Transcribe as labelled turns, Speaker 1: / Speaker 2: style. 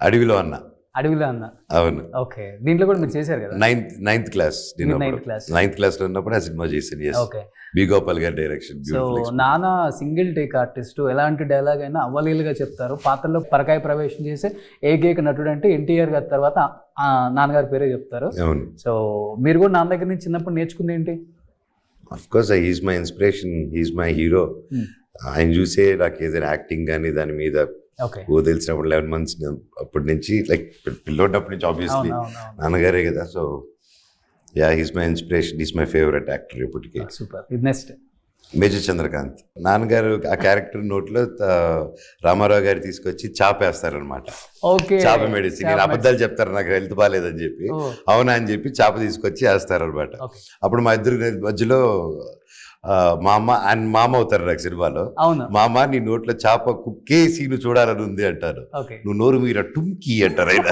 Speaker 1: అడవిలో అన్న.
Speaker 2: అడవిలో అన్న.
Speaker 1: అవును.
Speaker 2: ఓకే, దీంట్లో కూడా మీరు చేశారు కదా.
Speaker 1: నైన్త్ క్లాస్ నేను
Speaker 2: ninth class.
Speaker 1: నైన్త్ క్లాస్ లో ఉన్నప్పుడు ఆ సినిమా చేశాను. Yes.
Speaker 2: ఓకే,
Speaker 1: బి గోపాల్ గారి డైరెక్షన్.
Speaker 2: సో నానా సింగిల్ టేక్ ఆర్టిస్ట్, ఎలాంటి డైలాగ్ అయినా అవలీలుగా చెప్తారు. పాత్రలో పరకాయ ప్రవేశం చేసే ఏకైక నటుడు అంటే ఎన్టీఆర్ గారి తర్వాత నాన్నగారి పేరే చెప్తారు.
Speaker 1: అవును.
Speaker 2: సో మీరు కూడా నాన్న దగ్గర నుంచి చిన్నప్పుడు నేర్చుకుంది ఏంటి?
Speaker 1: Of course he's my inspiration, he's my hero. ఆయన చూసే నాకు ఏదైనా యాక్టింగ్ కానీ దాని మీద
Speaker 2: ఓకే,
Speaker 1: తెలిసినప్పుడు 11 months అప్పటి నుంచి, లైక్ పిల్లోటప్పటి నుంచి ఆబ్వియస్లీ నాన్నగారే కదా. So yeah, he's my inspiration, he's my favourite actor ఇప్పటికీ.
Speaker 2: సూపర్. ఇది నెక్స్ట్
Speaker 1: మేజర్ చంద్రకాంత్. నాన్నగారు ఆ క్యారెక్టర్ నోట్లో రామారావు గారు తీసుకొచ్చి చాపేస్తారనమాట.
Speaker 2: ఓకే,
Speaker 1: చాప మెడిసిన్. నేను అబద్ధాలు చెప్తారు నాకు హెల్త్ బాగాలేదని చెప్పి. అవునా అని చెప్పి చాప తీసుకొచ్చి వేస్తారనమాట. అప్పుడు మా ఇద్దరు మధ్యలో మా అమ్మ అవుతారు నాకు సినిమాలో. మామ నీ నోట్లో చాప కుక్కేసి నువ్వు చూడాలని ఉంది అంటారు. నువ్వు నోరు మీర టుంకి అంటారు ఆయన.